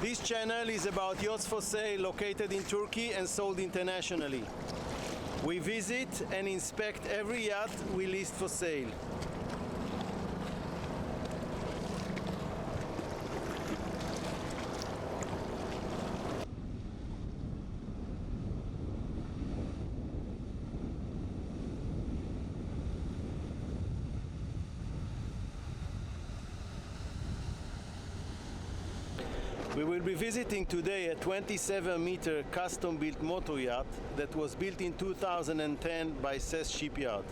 This channel is about yachts for sale located in Turkey and sold internationally. We visit and inspect every yacht we list for sale. We will be visiting today a 27-meter custom-built motor yacht that was built in 2010 by SES Shipyard.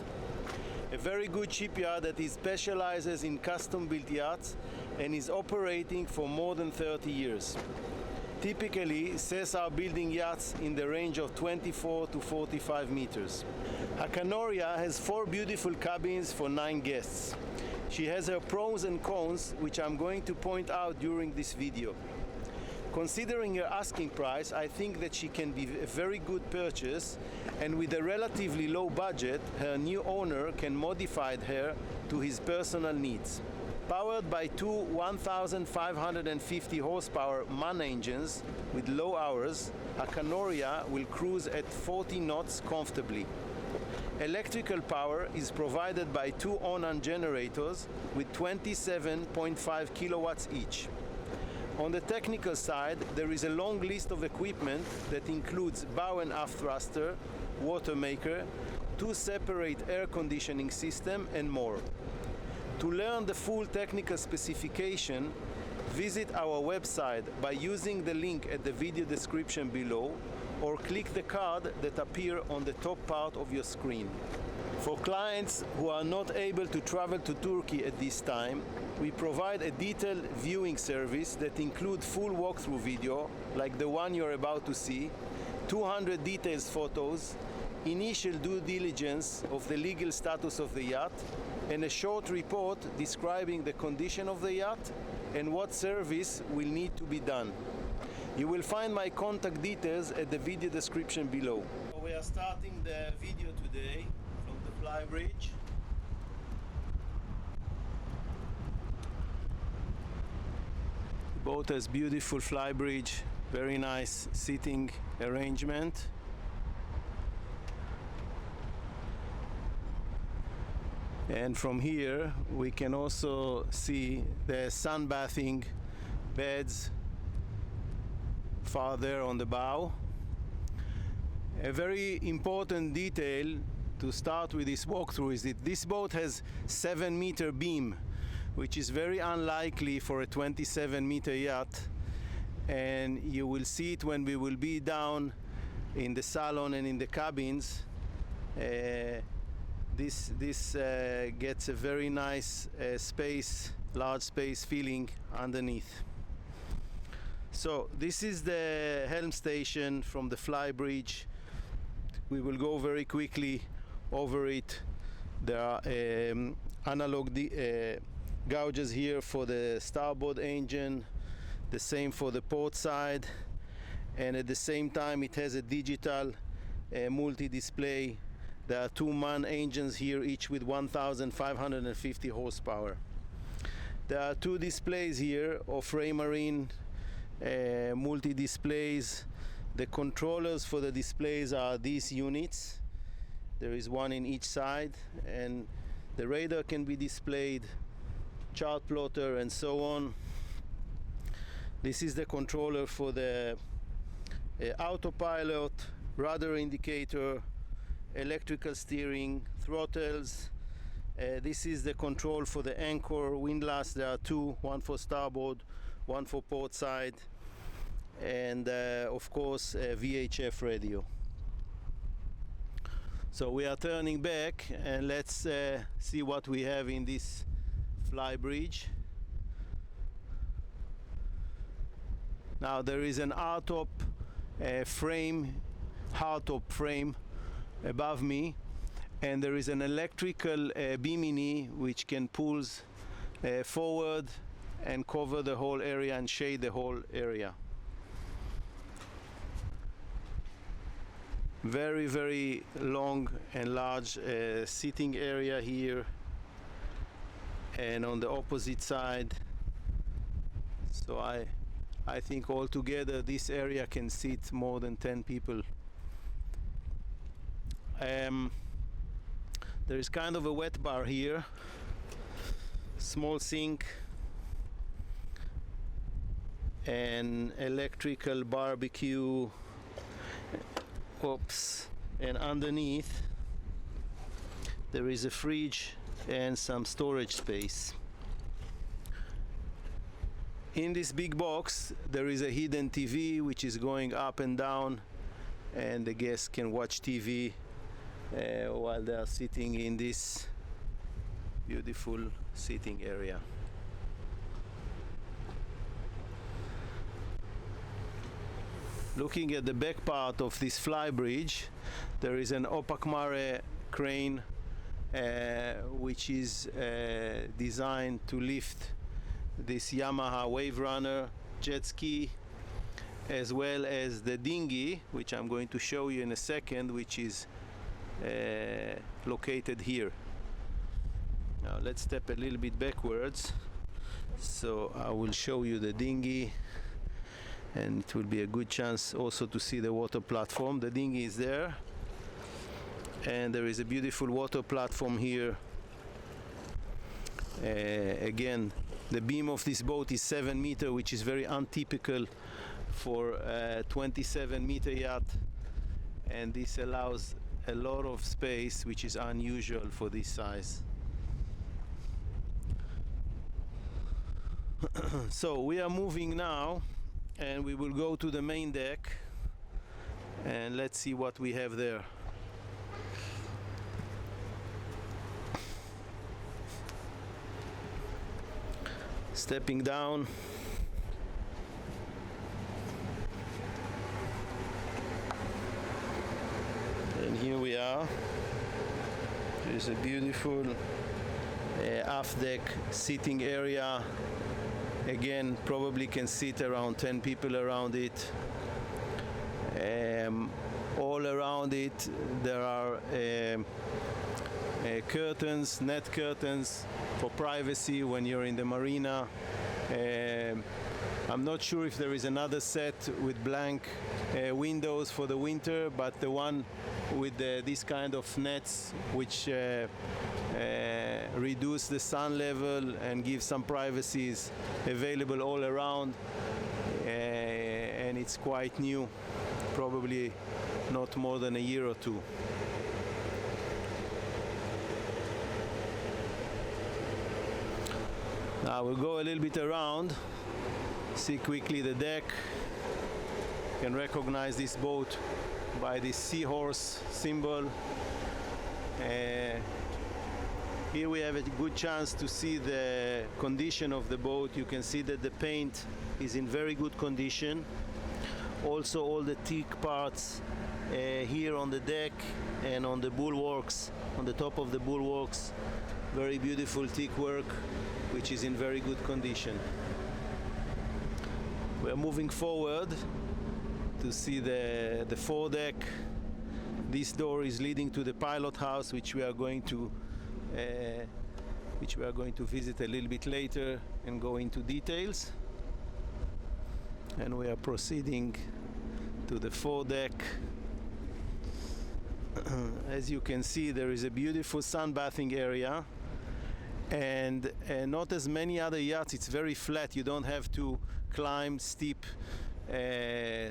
A very good shipyard that specializes in custom-built yachts and is operating for more than 30 years. Typically, SES are building yachts in the range of 24 to 45 meters. HAKHANORYA has 4 beautiful cabins for 9 guests. She has her pros and cons, which I'm going to point out during this video. Considering her asking price, I think that she can be a very good purchase, and with a relatively low budget, her new owner can modify her to his personal needs. Powered by 2 1,550 horsepower MAN engines with low hours, HAKHANORYA will cruise at 40 knots comfortably. Electrical power is provided by 2 Onan generators with 27.5 kilowatts each. On the technical side, there is a long list of equipment that includes bow and aft thruster, water maker, 2 separate air conditioning system, and more. To learn the full technical specification, visit our website by using the link at the video description below, or click the card that appears on the top part of your screen. For clients who are not able to travel to Turkey at this time, we provide a detailed viewing service that includes full walkthrough video, like the one you're about to see, 200 details photos, initial due diligence of the legal status of the yacht, and a short report describing the condition of the yacht and what service will need to be done. You will find my contact details at the video description below. We are starting the video today from the Flybridge. The boat has beautiful Flybridge, very nice seating arrangement. And from here we can also see the sunbathing beds farther on the bow. A very important detail to start with this walkthrough is that this boat has 7-meter beam, which is very unlikely for a 27-meter yacht, and you will see it when we will be down in the salon and in the cabins. This gets a very nice large space feeling underneath. So this is the helm station from the Flybridge. We will go very quickly over it. There are analog gauges here for the starboard engine, the same for the port side, and at the same time it has a digital multi-display. There are 2 MAN engines here, each with 1,550 horsepower. There are 2 displays here of Raymarine multi-displays. The controllers for the displays are these units. There is one in each side, and the radar can be displayed, chart plotter, and so on. This is the controller for the autopilot, rudder indicator, electrical steering, throttles. This is the control for the anchor, windlass. There are 2, one for starboard, one for port side, and of course a VHF radio. So we are turning back, and let's see what we have in this Flybridge. Now there is an hardtop frame above me, and there is an electrical bimini which can pull forward and cover the whole area and shade the whole area. Very, very long and large seating area here, and on the opposite side. So I I think altogether this area can seat more than 10 people. There is kind of a wet bar here, small sink, an electrical barbecue, and underneath there is a fridge and some storage space. In this big box there is a hidden TV which is going up and down, and the guests can watch TV while they are sitting in this beautiful sitting area. Looking at the back part of this Flybridge, there is an HAKAHNORYA crane which is designed to lift this Yamaha Wave Runner jet ski, as well as the dinghy, which I'm going to show you in a second, which is located here. Now let's step a little bit backwards, so I will show you the dinghy, and it will be a good chance also to see the water platform. The dinghy is there, and there is a beautiful water platform here. Again, the beam of this boat is 7 meters, which is very untypical for a 27-meter yacht, and this allows a lot of space, which is unusual for this size. So we are moving now, and we will go to the main deck, and let's see what we have there. Stepping down, and here we are. There's a beautiful aft deck sitting area. Again, probably can sit around 10 people around it. All around it there are curtains, net curtains for privacy when you're in the marina. I'm not sure if there is another set with blank windows for the winter, but the one with this kind of nets which reduce the sun level and give some privacy is available all around, and it's quite new, probably not more than a year or two. Now we'll go a little bit around, see quickly the deck. You can recognize this boat by this seahorse symbol. Here we have a good chance to see the condition of the boat. You can see that the paint is in very good condition. Also all the teak parts here on the deck and on the bulwarks, on the top of the bulwarks, very beautiful teak work, which is in very good condition. We're moving forward to see the Fore Deck. This door is leading to the pilot house, which we are going to visit a little bit later and go into details. And we are proceeding to the Fore Deck. As you can see, there is a beautiful sunbathing area, and not as many other yachts. It's very flat. You don't have to climb steep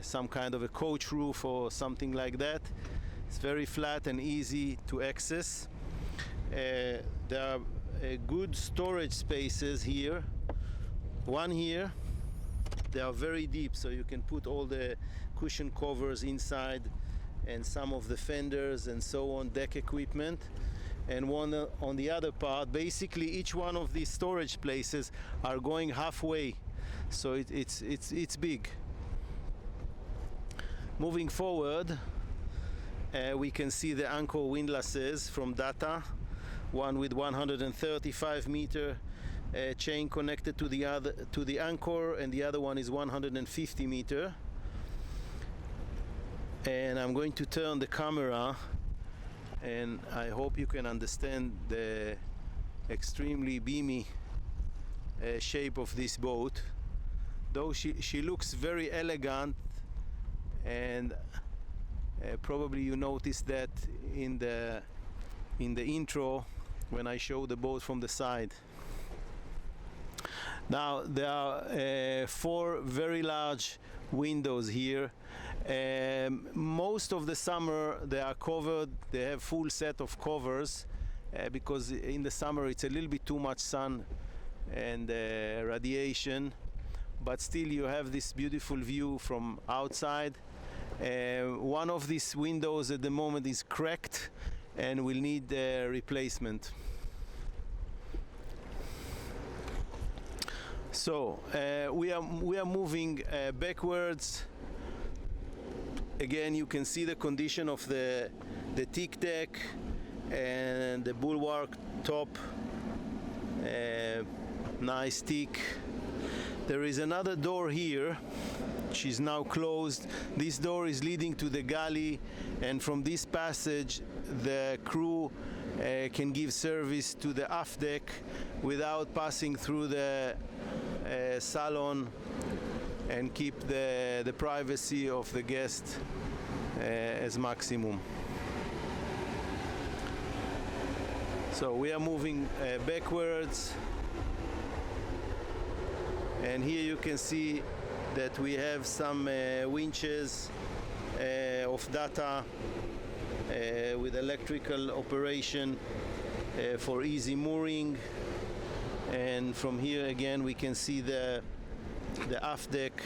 some kind of a coach roof or something like that. It's very flat and easy to access. There are good storage spaces here. One here. They are very deep, so you can put all the cushion covers inside and some of the fenders and so on, deck equipment. And one on the other part. Basically, each one of these storage places are going halfway, so it's big. Moving forward, we can see the anchor windlasses from Data, one with 135 meter chain connected to the anchor, and the other one is 150 meter. And I'm going to turn the camera, and I hope you can understand the extremely beamy shape of this boat. though she looks very elegant, and probably you noticed that in the intro when I show the boat from the side. Now there are 4 very large windows here. Most of the summer they are covered, they have full set of covers, because in the summer it's a little bit too much sun and radiation, but still you have this beautiful view from outside. One of these windows at the moment is cracked and will need replacement. So we are moving backwards. Again, you can see the condition of the teak deck and the bulwark top. Nice teak. There is another door here, which is now closed. This door is leading to the galley, and from this passage the crew can give service to the aft deck without passing through the Saloon, and keep the privacy of the guest as maximum. So we are moving backwards, and here you can see that we have some winches of data with electrical operation for easy mooring. And from here again we can see the aft deck.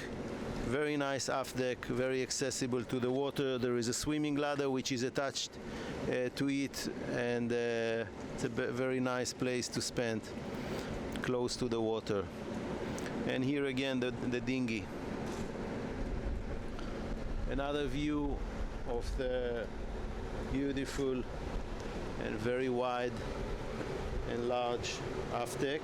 Very nice aft deck, very accessible to the water. There is a swimming ladder which is attached to it, and it's a very nice place to spend, close to the water. And here again the dinghy. Another view of the beautiful and very wide and large aft deck.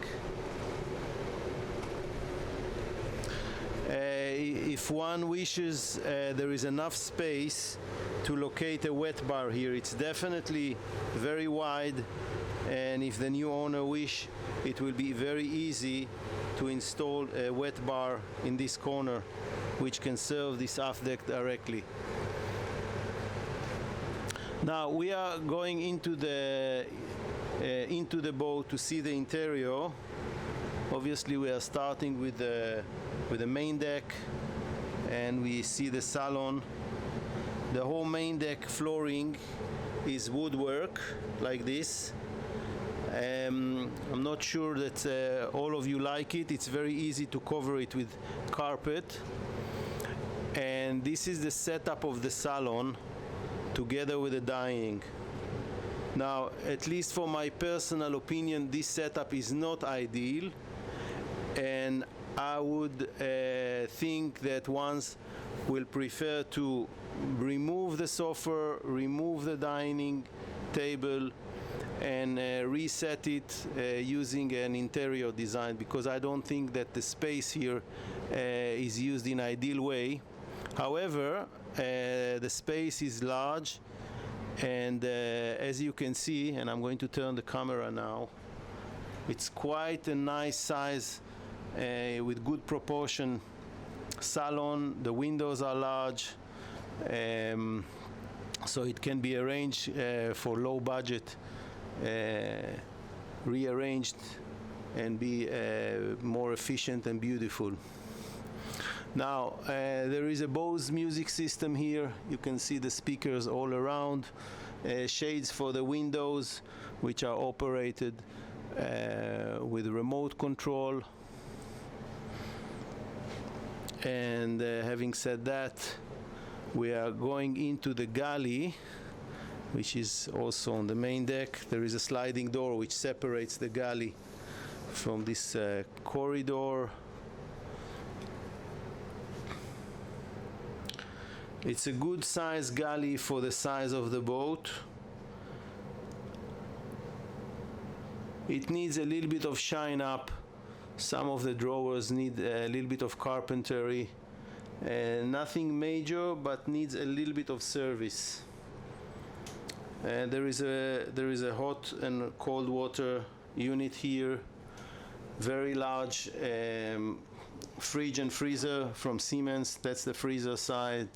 If one wishes, there is enough space to locate a wet bar here. It's definitely very wide, and if the new owner wish, it will be very easy to install a wet bar in this corner, which can serve this aft deck directly. Now we are going into the boat to see the interior. Obviously we are starting with the main deck, and we see the Saloon. The whole main deck flooring is woodwork like this. I'm not sure that all of you like it. It's very easy to cover it with carpet. And this is the setup of the Saloon together with the dining. Now, at least for my personal opinion, this setup is not ideal, and I would think that ones will prefer to remove the sofa, remove the dining table, and reset it using an interior design, because I don't think that the space here is used in an ideal way. However, the space is large, and as you can see, and I'm going to turn the camera now, it's quite a nice size with good proportion Saloon. The windows are large, so it can be arranged for low budget, rearranged, and be more efficient and beautiful. Now there is a Bose music system here. You can see the speakers all around, shades for the windows, which are operated with remote control. And having said that, we are going into the galley, which is also on the main deck. There is a sliding door which separates the galley from this corridor. It's a good size galley for the size of the boat. It needs a little bit of shine up. Some of the drawers need a little bit of carpentry. Nothing major, but needs a little bit of service. There is a hot and cold water unit here. Very large fridge and freezer from Siemens. That's the freezer side.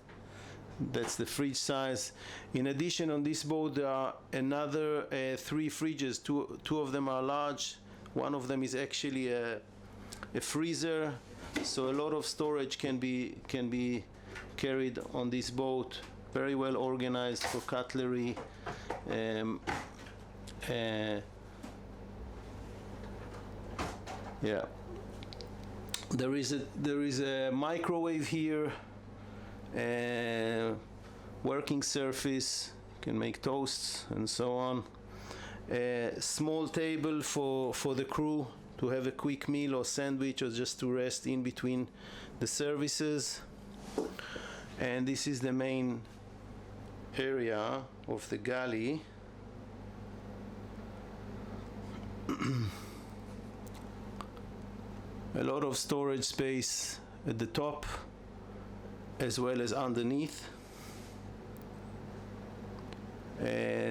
That's the fridge size. In addition, on this boat there are another 3 fridges. Two of them are large. One of them is actually a freezer. So a lot of storage can be carried on this boat. Very well organized for cutlery. Yeah. There is a microwave here. Working surface. You can make toasts and so on. A small table for the crew to have a quick meal or sandwich, or just to rest in between the services. And this is the main area of the galley. A lot of storage space at the top as well as underneath.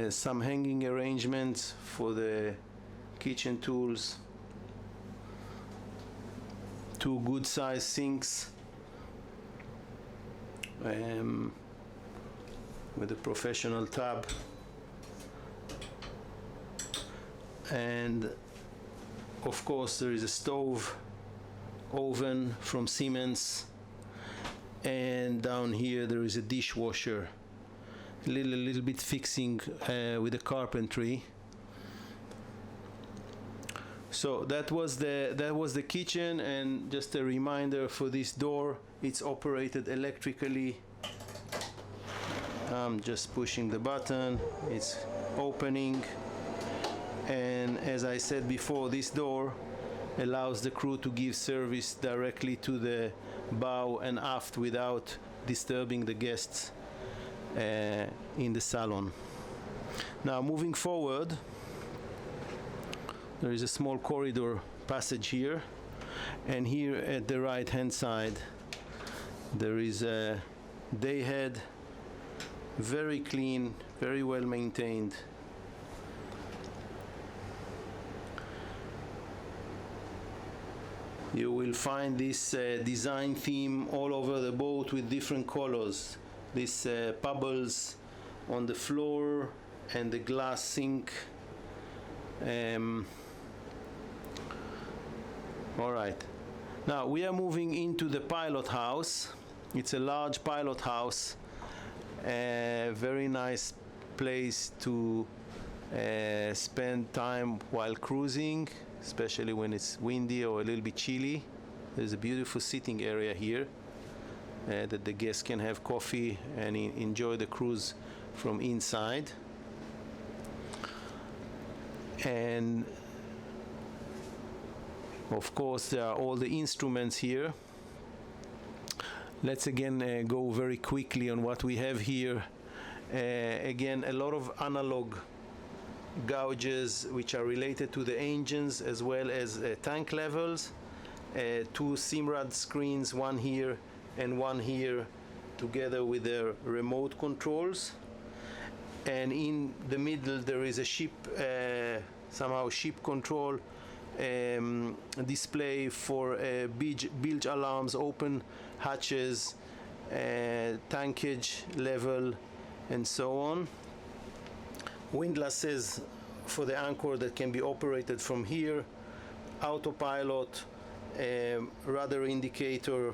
Some hanging arrangements for the kitchen tools. 2 good sized sinks with a professional tub, and of course there is a stove, oven from Siemens, and down here there is a dishwasher, a little bit fixing with the carpentry. So that was the kitchen, and just a reminder for this door, it's operated electrically. I'm just pushing the button, it's opening, and as I said before, this door allows the crew to give service directly to the bow and aft without disturbing the guests in the salon. Now moving forward, there is a small corridor passage here, and here at the right hand side there is a day head, very clean, very well maintained. You will find this design theme all over the boat with different colors. These bubbles on the floor and the glass sink. All right. Now we are moving into the pilot house. It's a large pilot house. A very nice place to spend time while cruising, especially when it's windy or a little bit chilly. There's a beautiful sitting area here that the guests can have coffee and enjoy the cruise from inside. And of course there are all the instruments here. Let's again go very quickly on what we have here. Again, a lot of analog gauges which are related to the engines as well as tank levels. 2 Simrad screens, one here and one here, together with their remote controls. And in the middle there is a ship, somehow ship control display for bilge alarms, open hatches, tankage level, and so on. Windlasses for the anchor that can be operated from here, autopilot, rudder indicator,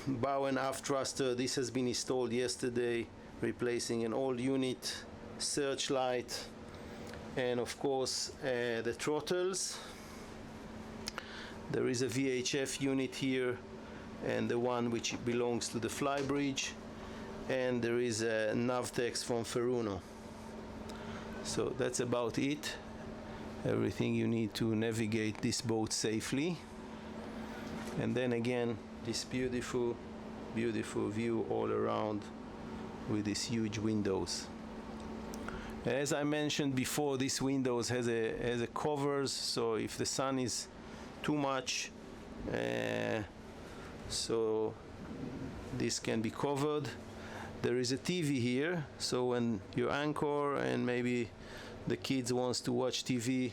bow and aft thruster. This has been installed yesterday, replacing an old unit, searchlight, and of course the throttles. There is a VHF unit here, and the one which belongs to the Flybridge, and there is a Navtex from Feruno. So that's about it. Everything you need to navigate this boat safely. And then again, this beautiful view all around with these huge windows. As I mentioned before, this windows has a covers, so if the sun is too much, so this can be covered. There is a TV here, so when you anchor and maybe the kids wants to watch TV, you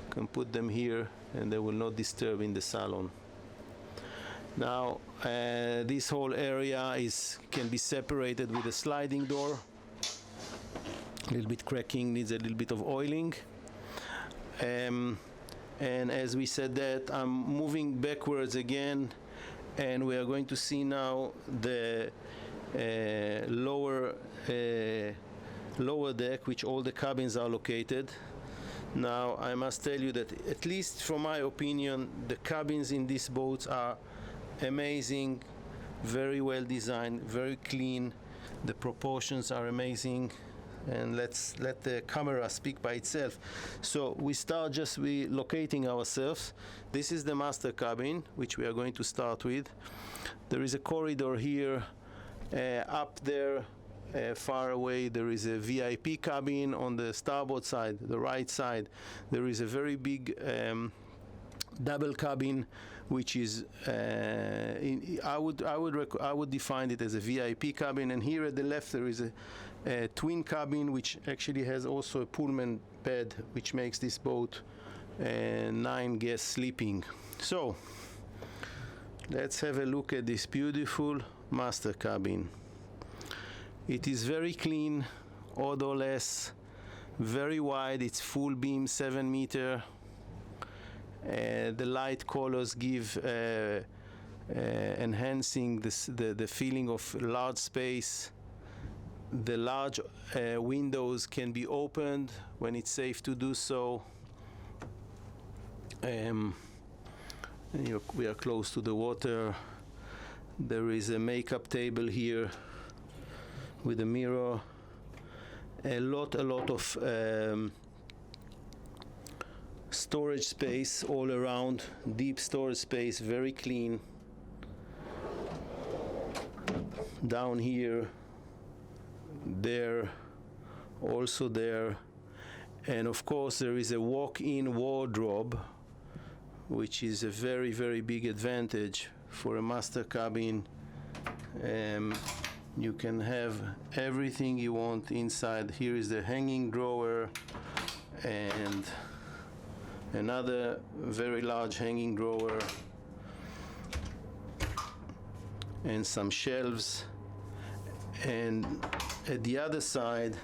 can put them here and they will not disturb in the salon. Now this whole area can be separated with a sliding door. A little bit cracking, needs a little bit of oiling. And as we said that, I'm moving backwards again, and we are going to see now the lower deck, which all the cabins are located. Now I must tell you that, at least from my opinion, the cabins in these boats are amazing, very well designed, very clean. The proportions are amazing, and let's let the camera speak by itself. So we start just locating ourselves. This is the master cabin, which we are going to start with. There is a corridor here. Up there, far away, there is a VIP cabin. On the starboard side, the right side, there is a very big double cabin, which is I would define it as a VIP cabin. And here at the left there is a twin cabin, which actually has also a Pullman bed, which makes this boat 9 guests sleeping. So let's have a look at this beautiful master cabin. It is very clean, odorless, very wide. It's full beam, 7 meter. The light colors give enhancing the feeling of large space. The large windows can be opened when it's safe to do so. We are close to the water. There is a makeup table here with a mirror. A lot of storage space all around, deep storage space, very clean. Down here, there, also there, and of course there is a walk-in wardrobe, which is a very big advantage for a master cabin. You can have everything you want inside. Here is the hanging drawer and another very large hanging drawer and some shelves. And at the other side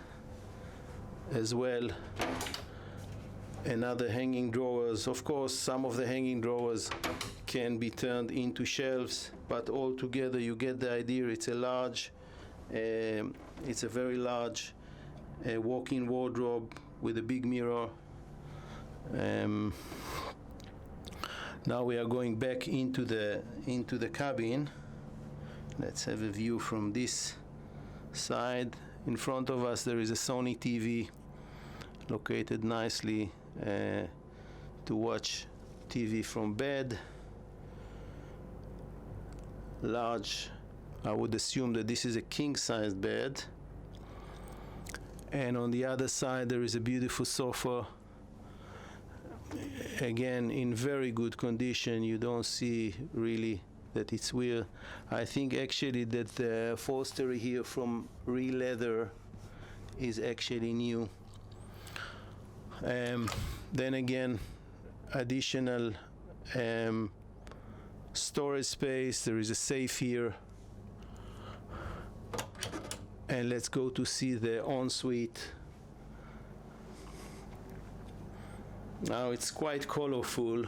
as well, another hanging drawers. Of course, some of the hanging drawers can be turned into shelves, but all together you get the idea. It's a very large walk-in wardrobe with a big mirror. Now we are going back into the cabin. Let's have a view from this side. In front of us there is a Sony TV located nicely to watch TV from bed. Large, I would assume that this is a king-sized bed. And on the other side there is a beautiful sofa, again in very good condition. You don't see really that it's weird. I think actually that the upholstery here from real leather is actually new. Then again, additional storage space. There is a safe here. And let's go to see the ensuite. Now it's quite colorful.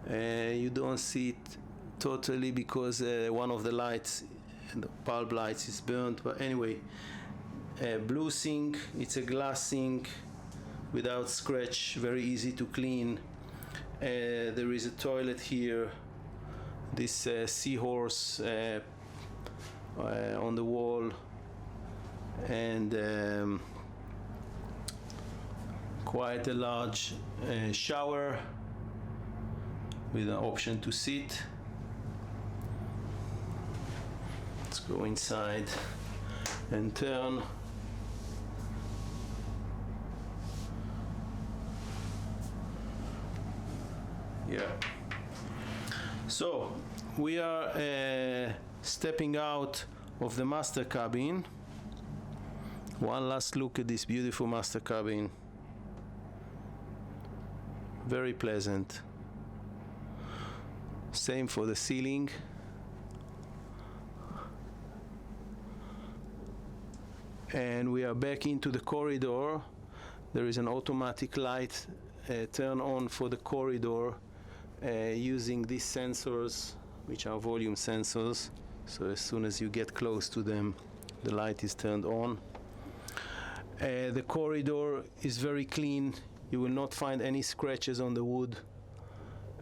You don't see it totally because one of the lights, the bulb lights, is burnt. But anyway, blue sink. It's a glass sink without scratch, very easy to clean. There is a toilet here. This seahorse on the wall, and quite a large shower with an option to sit. Let's go inside and turn. Yeah. So we are stepping out of the master cabin. One last look at this beautiful master cabin. Very pleasant. Same for the ceiling. And we are back into the corridor. There is an automatic light turn on for the corridor using these sensors, which are volume sensors. So as soon as you get close to them, the light is turned on. The corridor is very clean. You will not find any scratches on the wood.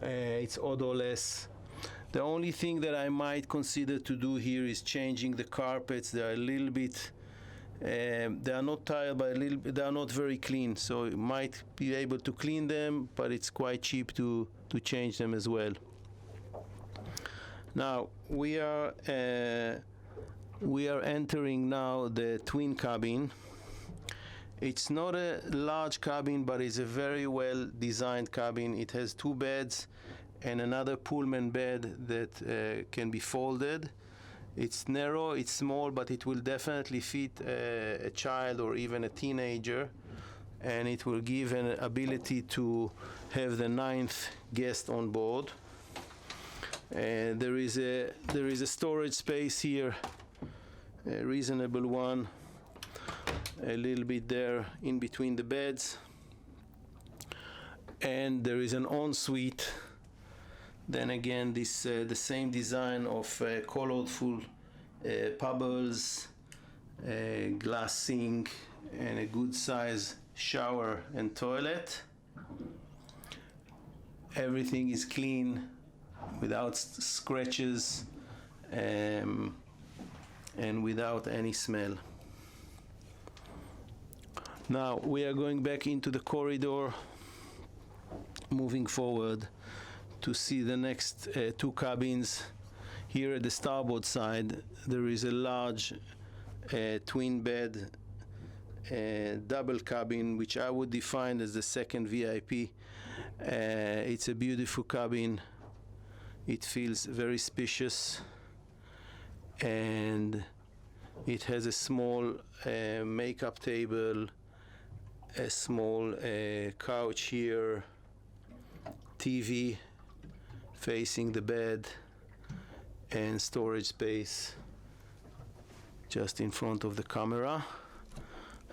It's odorless. The only thing that I might consider to do here is changing the carpets. They are a little bit they are not tiled, but they are not very clean, so you might be able to clean them, but it's quite cheap to change them as well. Now we are entering now the twin cabin. It's not a large cabin, but it's a very well designed cabin. It has 2 beds and another Pullman bed that can be folded. It's narrow, it's small, but it will definitely fit a child or even a teenager, and it will give an ability to have the 9th guest on board. There is a storage space here, a reasonable one, a little bit there in between the beds, and there is an ensuite. Then again, this the same design of colorful pebbles, glass sink, and a good size shower and toilet. Everything is clean, without scratches, and without any smell. Now we are going back into the corridor, moving forward to see the next 2 cabins. Here at the starboard side, there is a large twin bed double cabin, which I would define as the second VIP. It's a beautiful cabin. It feels very spacious, and it has a small makeup table, a small couch here, TV facing the bed, and storage space just in front of the camera.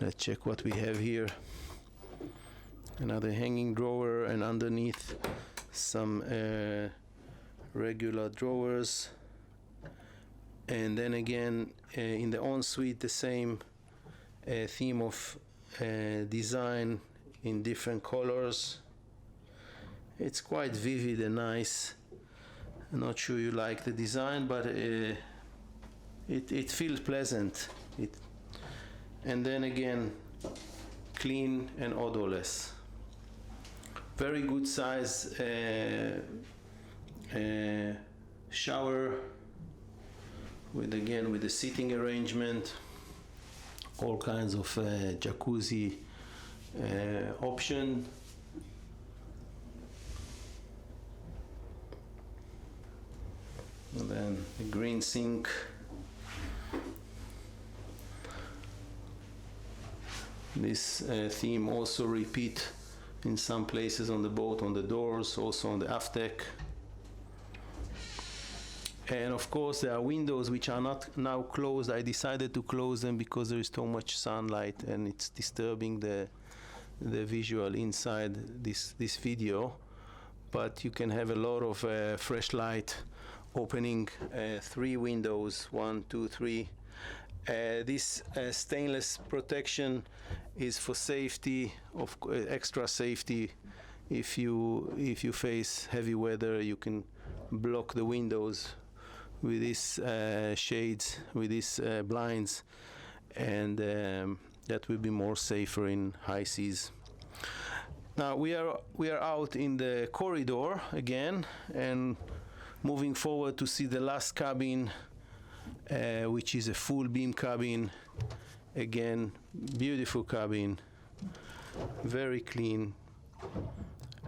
Let's check what we have here. Another hanging drawer, and underneath some regular drawers. And then again, in the ensuite, the same theme of design in different colors. It's quite vivid and nice. I'm not sure you like the design, but it feels pleasant. And then again, clean and odorless. Very good size shower with the seating arrangement, all kinds of jacuzzi option. And then the green sink. This theme also repeat in some places on the boat, on the doors, also on the aft deck. And of course there are windows which are not now closed. I decided to close them because there is too much sunlight and it's disturbing the visual inside this video. But you can have a lot of fresh light opening 3 windows, 1, 2, 3. This stainless protection is for safety, of extra safety. If you face heavy weather, you can block the windows with these shades, with these blinds, and that will be more safer in high seas. Now we are out in the corridor again, and moving forward to see the last cabin, which is a full beam cabin. Again, beautiful cabin, very clean,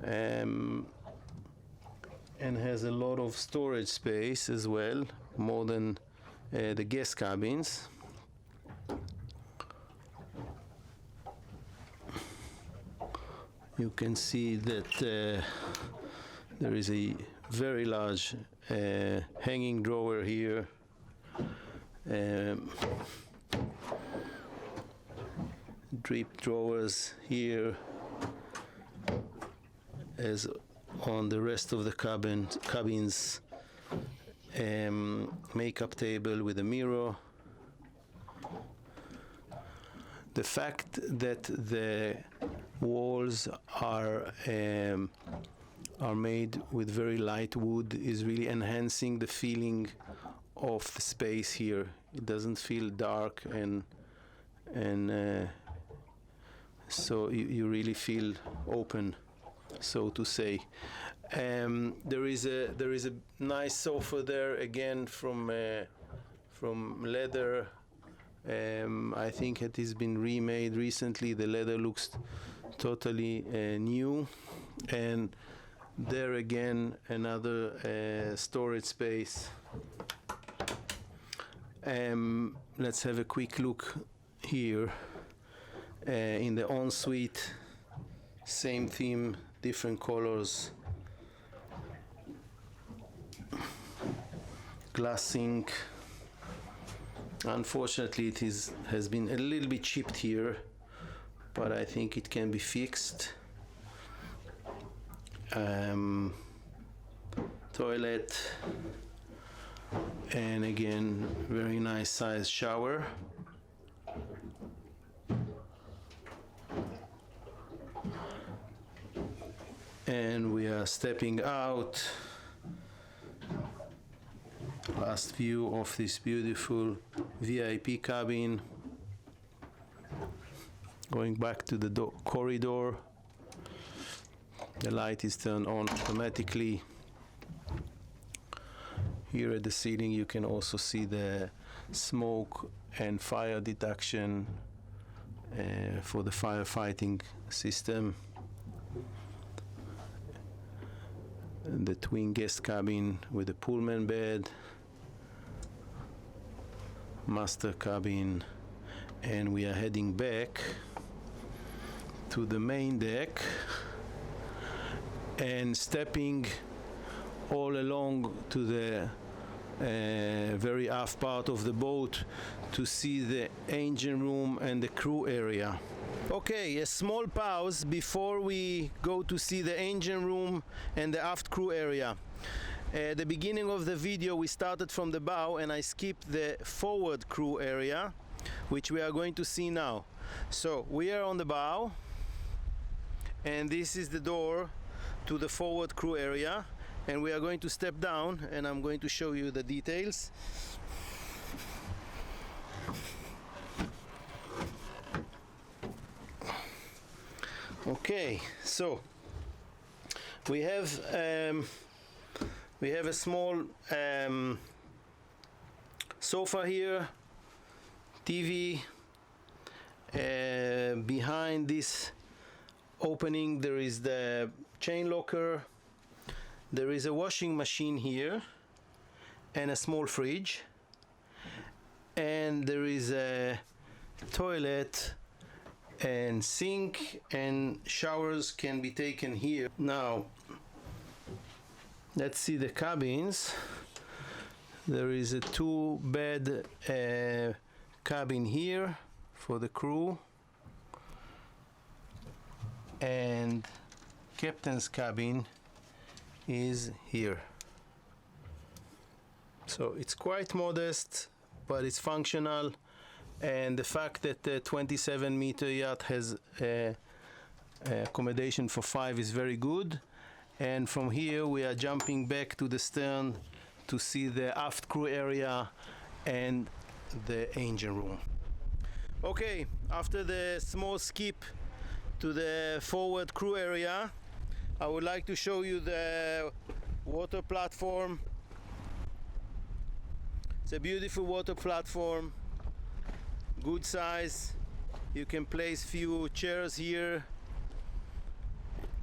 and has a lot of storage space as well, more than the guest cabins. You can see that there is a very large hanging drawer here. Drip drawers here, as on the rest of the cabins. Makeup table with a mirror. The fact that the walls are made with very light wood is really enhancing the feeling of the space here. It doesn't feel dark, and so you really feel open, so to say. There is a nice sofa there, again from leather. I think it has been remade recently. The leather looks totally new, and there again another storage space. Let's have a quick look here in the ensuite. Same theme, different colors. Glass sink. Unfortunately, it has been a little bit chipped here, but I think it can be fixed. Toilet, and again, very nice size shower. And we are stepping out. Last view of this beautiful VIP cabin. Going back to the corridor. The light is turned on automatically. Here at the ceiling you can also see the smoke and fire detection for the firefighting system. The twin guest cabin with a Pullman bed, master cabin, and we are heading back to the main deck and stepping all along to the very aft part of the boat to see the engine room and the crew area. Okay, a small pause before we go to see the engine room and the aft crew area. At the beginning of the video we started from the bow and I skipped the forward crew area, which we are going to see now. So we are on the bow and this is the door to the forward crew area, and we are going to step down and I'm going to show you the details. Okay, so we have a small sofa here, TV. Behind this opening there is the chain locker. There is a washing machine here and a small fridge, and there is a toilet and sink, and showers can be taken here. Now let's see the cabins. There is a 2-bed cabin here for the crew, and captain's cabin is here. So it's quite modest, but it's functional, and the fact that the 27-meter yacht has accommodation for 5 is very good. And from here we are jumping back to the stern to see the aft crew area and the engine room. Okay, after the small skip to the forward crew area, I would like to show you the water platform. It's a beautiful water platform, good size. You can place few chairs here,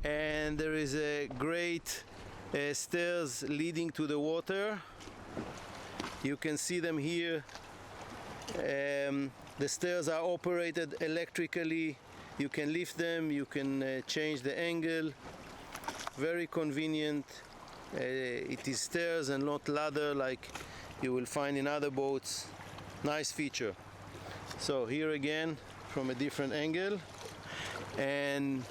and there is a great stairs leading to the water. You can see them here. The stairs are operated electrically. You can lift them, you can change the angle. Very convenient. It is stairs and not ladder like you will find in other boats. Nice feature. So here again from a different angle, and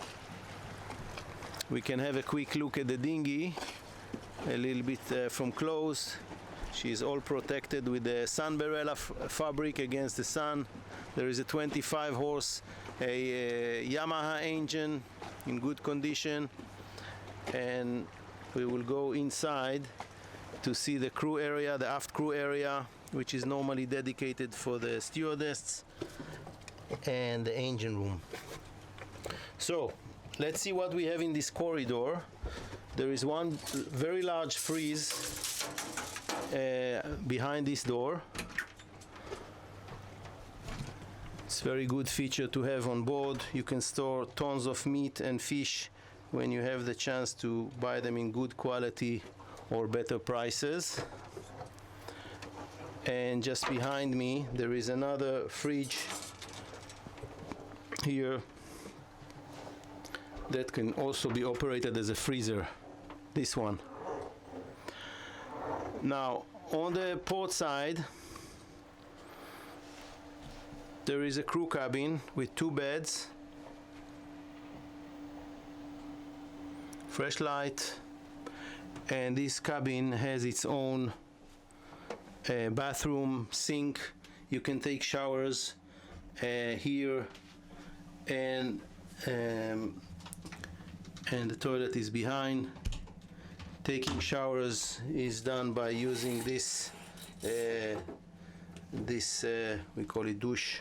we can have a quick look at the dinghy a little bit from close. She's all protected with the sun barella fabric against the sun. There is a 25 horse Yamaha engine in good condition, and we will go inside to see the crew area, the aft crew area, which is normally dedicated for the stewardess, and the engine room. So let's see what we have in this corridor. There is one very large freeze behind this door. It's a very good feature to have on board. You can store tons of meat and fish when you have the chance to buy them in good quality or better prices. And just behind me there is another fridge here that can also be operated as a freezer, this one. Now on the port side there is a crew cabin with 2 beds, fresh light, and this cabin has its own bathroom, sink. You can take showers here, and the toilet is behind. Taking showers is done by using this we call it douche.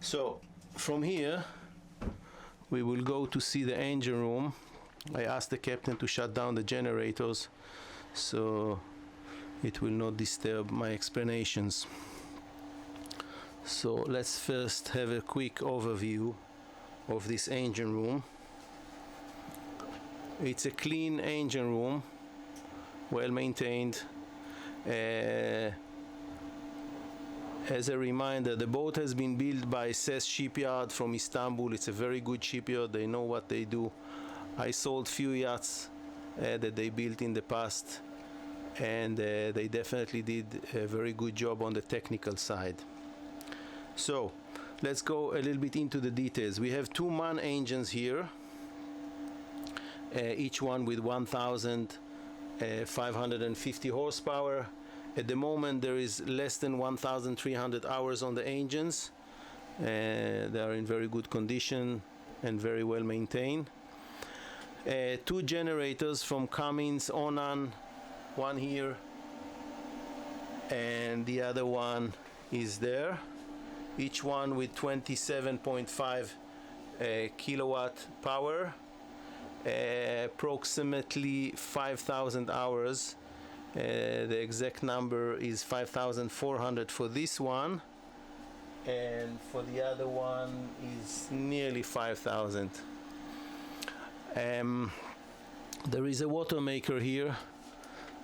So from here we will go to see the engine room. I asked the captain to shut down the generators so it will not disturb my explanations. So let's first have a quick overview of this engine room. It's a clean engine room, well maintained. As a reminder, the boat has been built by SES Shipyard from Istanbul. It's a very good shipyard. They know what they do. I sold few yachts that they built in the past, and they definitely did a very good job on the technical side. So let's go a little bit into the details. We have 2 MAN engines here, each one with 1,550 horsepower. At the moment there is less than 1,300 hours on the engines. They are in very good condition and very well maintained. 2 generators from Cummins Onan, one here and the other one is there, each one with 27.5 kilowatt power, approximately 5,000 hours. The exact number is 5,400 for this one, and for the other one is nearly 5,000. There is a water maker here.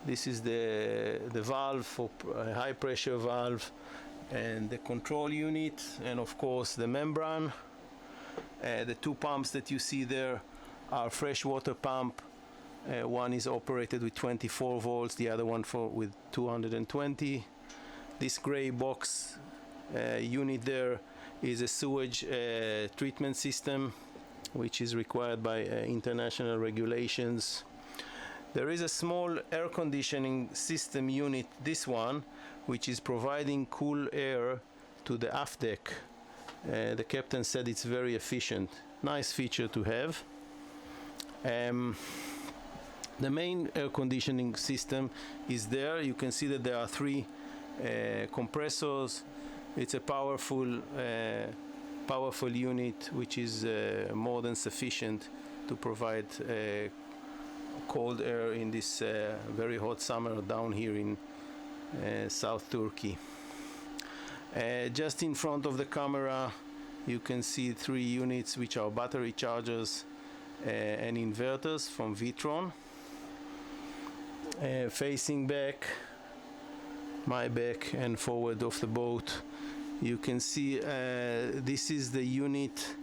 This is the valve for high pressure valve, and the control unit, and of course the membrane. The 2 pumps that you see there are freshwater pump. One is operated with 24 volts, the other one with 220. This gray box unit there is a sewage treatment system, which is required by international regulations. There is a small air conditioning system unit, this one, which is providing cool air to the aft deck. The captain said it's very efficient. Nice feature to have. The main air conditioning system is there. You can see that there are 3 compressors. It's a powerful unit which is more than sufficient to provide cold air in this very hot summer down here in South Turkey. Just in front of the camera you can see 3 units which are battery chargers and inverters from Vitron. Facing back, my back and forward of the boat, you can see this is the unit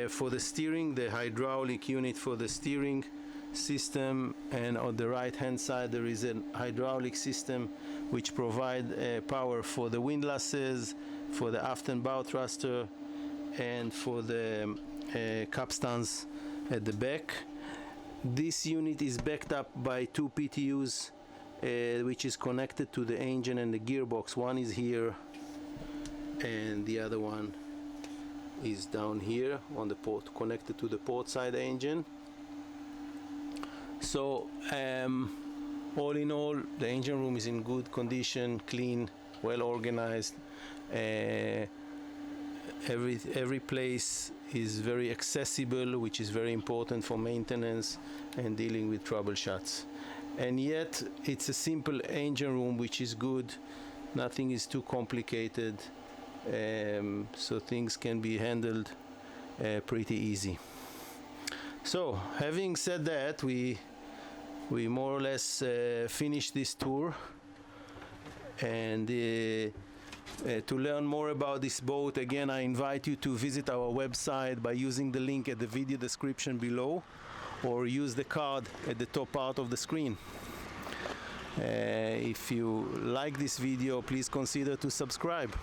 for the steering, the hydraulic unit for the steering. system, and on the right hand side there is a hydraulic system which provide power for the windlasses, for the aft and bow thruster, and for the capstans at the back. This unit is backed up by two PTUs which is connected to the engine and the gearbox. One is here and the other one is down here on the port, connected to the port side engine. So all in all, the engine room is in good condition, clean, well organized. Every place is very accessible, which is very important for maintenance and dealing with troubleshoots. And yet it's a simple engine room, which is good. Nothing is too complicated, so things can be handled pretty easy. So having said that, we more or less finished this tour, and to learn more about this boat, again, I invite you to visit our website by using the link at the video description below, or use the card at the top part of the screen. If you like this video, please consider to subscribe.